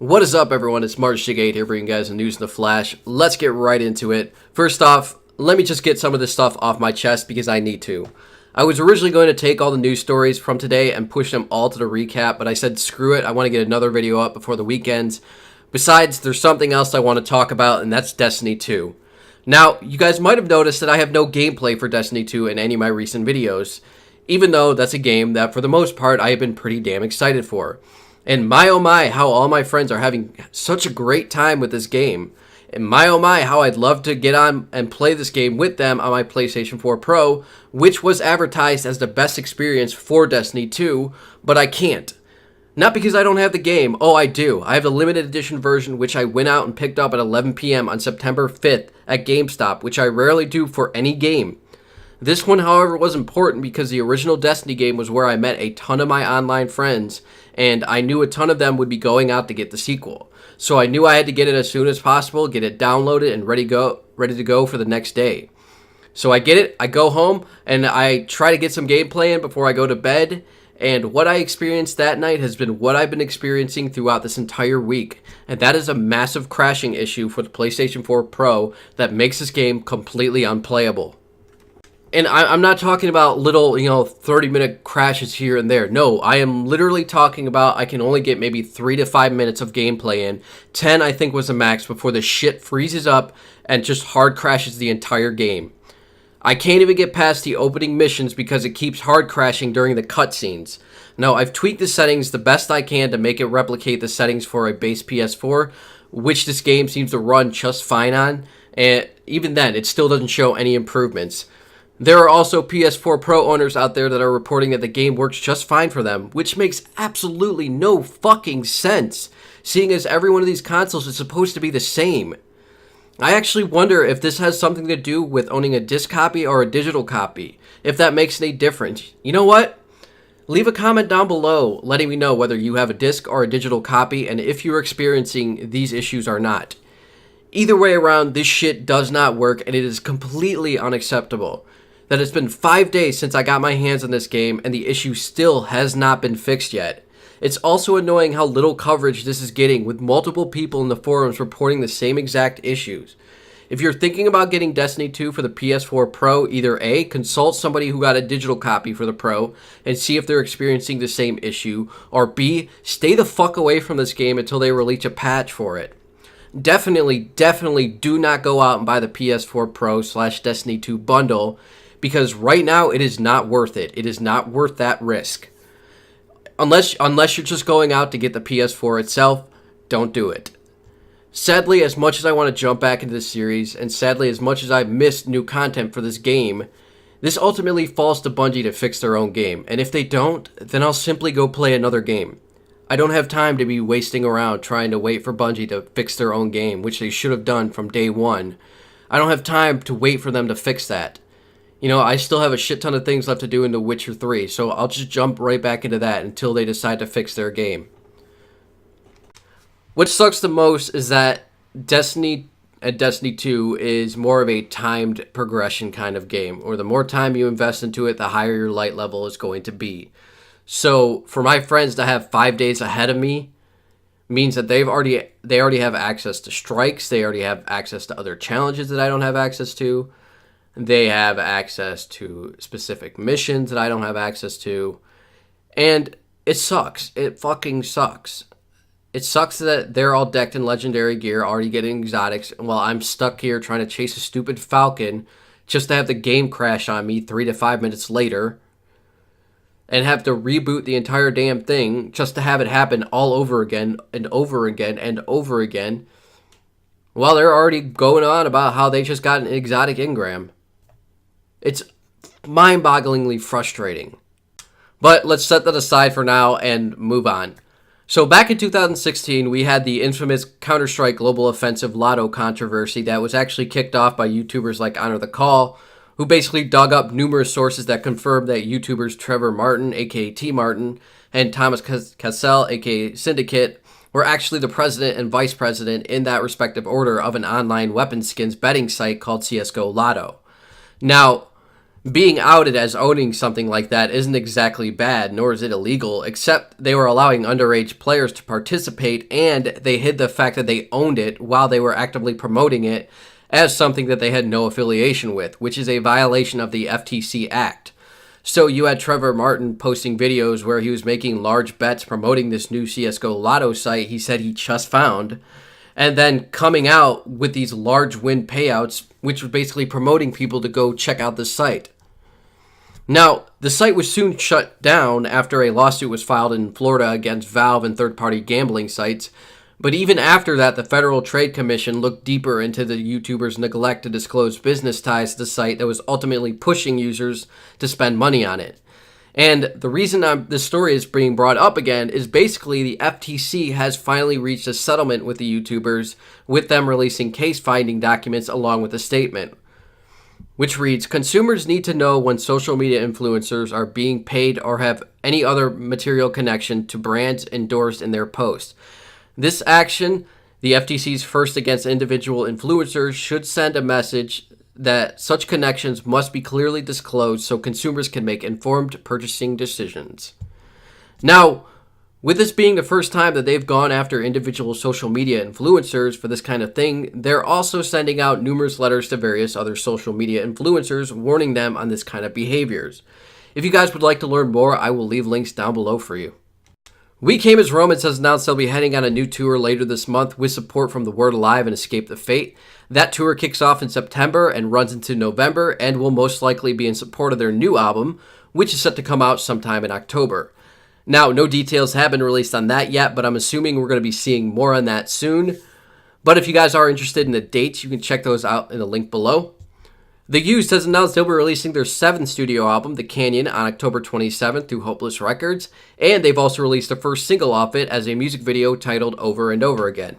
What is up, everyone? It's March8 here bringing you guys the news in the flash. Let's get right into it. First off, let me just get some of this stuff off my chest because I need to. I was originally going to take all the news stories from today and push them all to the recap, but I said screw it, I want to get another video up before the weekend. Besides, there's something else I want to talk about, and that's Destiny 2. Now, you guys might have noticed that I have no gameplay for Destiny 2 in any of my recent videos, even though that's a game that for the most part I have been pretty damn excited for. And my oh my, how all my friends are having such a great time with this game. And my oh my, how I'd love to get on and play this game with them on my PlayStation 4 Pro, which was advertised as the best experience for Destiny 2, but I can't. Not because I don't have the game. Oh, I do. I have the limited edition version, which I went out and picked up at 11 p.m. on September 5th at GameStop, which I rarely do for any game. This one, however, was important because the original Destiny game was where I met a ton of my online friends, and I knew a ton of them would be going out to get the sequel. So I knew I had to get it as soon as possible, get it downloaded, and ready to go for the next day. So I get it, I go home, and I try to get some gameplay in before I go to bed, and what I experienced that night has been what I've been experiencing throughout this entire week, and that is a massive crashing issue for the PlayStation 4 Pro that makes this game completely unplayable. And I'm not talking about little, 30-minute crashes here and there. No, I am literally talking about I can only get maybe 3 to 5 minutes of gameplay in. 10, I think, was the max before the shit freezes up and just hard crashes the entire game. I can't even get past the opening missions because it keeps hard crashing during the cutscenes. Now, I've tweaked the settings the best I can to make it replicate the settings for a base PS4, which this game seems to run just fine on. And even then, it still doesn't show any improvements. There are also PS4 Pro owners out there that are reporting that the game works just fine for them, which makes absolutely no fucking sense, seeing as every one of these consoles is supposed to be the same. I actually wonder if this has something to do with owning a disc copy or a digital copy, if that makes any difference. You know what? Leave a comment down below letting me know whether you have a disc or a digital copy and if you're experiencing these issues or not. Either way around, this shit does not work and it is completely unacceptable. That it's been 5 days since I got my hands on this game and the issue still has not been fixed yet. It's also annoying how little coverage this is getting, with multiple people in the forums reporting the same exact issues. If you're thinking about getting Destiny 2 for the PS4 Pro, either A, consult somebody who got a digital copy for the Pro and see if they're experiencing the same issue, or B, stay the fuck away from this game until they release a patch for it. Definitely do not go out and buy the PS4 Pro / Destiny 2 bundle, because right now it is not worth it. It is not worth that risk. Unless you're just going out to get the PS4 itself, don't do it. Sadly, as much as I want to jump back into this series, and sadly as much as I've missed new content for this game, this ultimately falls to Bungie to fix their own game. And if they don't, then I'll simply go play another game. I don't have time to be wasting around trying to wait for Bungie to fix their own game, which they should have done from day one. I don't have time to wait for them to fix that. I still have a shit ton of things left to do in The Witcher 3, so I'll just jump right back into that until they decide to fix their game. What sucks the most is that Destiny 2 is more of a timed progression kind of game, or the more time you invest into it, the higher your light level is going to be. So for my friends to have 5 days ahead of me means that they already have access to strikes, they already have access to other challenges that I don't have access to. They have access to specific missions that I don't have access to. And it sucks. It fucking sucks. It sucks that they're all decked in legendary gear, already getting exotics, while I'm stuck here trying to chase a stupid falcon just to have the game crash on me 3 to 5 minutes later and have to reboot the entire damn thing just to have it happen all over again and over again and over again while they're already going on about how they just got an exotic engram. It's mind-bogglingly frustrating. But let's set that aside for now and move on. So back in 2016, we had the infamous Counter-Strike Global Offensive Lotto controversy that was actually kicked off by YouTubers like Honor the Call, who basically dug up numerous sources that confirmed that YouTubers Trevor Martin, aka T. Martin, and Thomas Cassell, aka Syndicate, were actually the president and vice president in that respective order of an online weapons skins betting site called CSGO Lotto. Now, Being outed as owning something like that isn't exactly bad, nor is it illegal, except they were allowing underage players to participate, and they hid the fact that they owned it while they were actively promoting it as something that they had no affiliation with, which is a violation of the FTC Act. So you had Trevor Martin posting videos where he was making large bets promoting this new CSGO Lotto site he said he just found, and then coming out with these large win payouts, which was basically promoting people to go check out the site. Now, the site was soon shut down after a lawsuit was filed in Florida against Valve and third-party gambling sites, but even after that, the Federal Trade Commission looked deeper into the YouTuber's neglect to disclose business ties to the site that was ultimately pushing users to spend money on it. And the reason this story is being brought up again is basically the FTC has finally reached a settlement with the YouTubers, with them releasing case-finding documents along with a statement, which reads, "Consumers need to know when social media influencers are being paid or have any other material connection to brands endorsed in their posts. This action, the FTC's first against individual influencers, should send a message that such connections must be clearly disclosed so consumers can make informed purchasing decisions." Now, with this being the first time that they've gone after individual social media influencers for this kind of thing, they're also sending out numerous letters to various other social media influencers warning them on this kind of behaviors. If you guys would like to learn more, I will leave links down below for you. We Came as Romans has announced they'll be heading on a new tour later this month with support from The Word Alive and Escape the Fate. That tour kicks off in September and runs into November and will most likely be in support of their new album, which is set to come out sometime in October. Now, no details have been released on that yet, but I'm assuming we're going to be seeing more on that soon. But if you guys are interested in the dates, you can check those out in the link below. The Used has announced they'll be releasing their 7th studio album, The Canyon, on October 27th through Hopeless Records, and they've also released the first single off it as a music video titled Over and Over Again.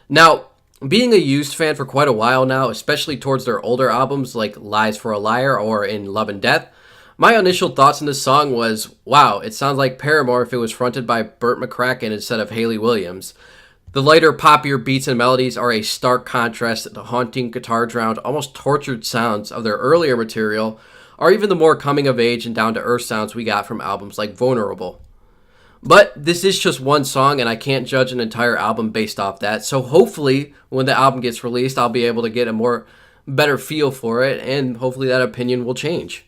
Now, being a Used fan for quite a while now, especially towards their older albums like Lies for a Liar or In Love and Death, my initial thoughts on this song was, wow, it sounds like Paramore if it was fronted by Burt McCracken instead of Hayley Williams. The lighter, poppier beats and melodies are a stark contrast to the haunting, guitar-drowned, almost tortured sounds of their earlier material, or even the more coming-of-age and down-to-earth sounds we got from albums like Vulnerable. But this is just one song, and I can't judge an entire album based off that, so hopefully, when the album gets released, I'll be able to get a better feel for it, and hopefully that opinion will change.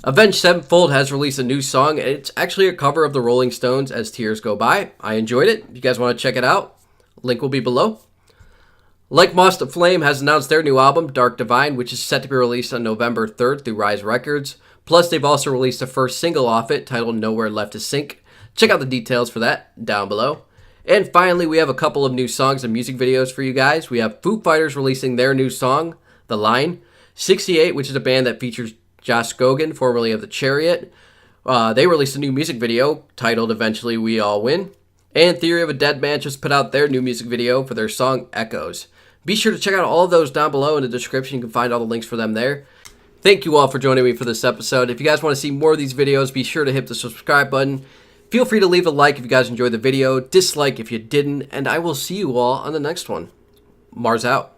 Avenged Sevenfold has released a new song, and it's actually a cover of the Rolling Stones' As Tears Go By. I enjoyed it. If you guys want to check it out, link will be below. Like Moths to Flame has announced their new album, Dark Divine, which is set to be released on November 3rd through Rise Records. Plus, they've also released the first single off it, titled Nowhere Left to Sink. Check out the details for that down below. And finally, we have a couple of new songs and music videos for you guys. We have Foo Fighters releasing their new song, The Line. 68, which is a band that features Josh Gogan, formerly of The Chariot. They released a new music video titled Eventually We All Win. And Theory of a Dead Man just put out their new music video for their song Echoes. Be sure to check out all of those down below in the description. You can find all the links for them there. Thank you all for joining me for this episode. If you guys want to see more of these videos, be sure to hit the subscribe button. Feel free to leave a like if you guys enjoyed the video, dislike if you didn't, and I will see you all on the next one. Mars out.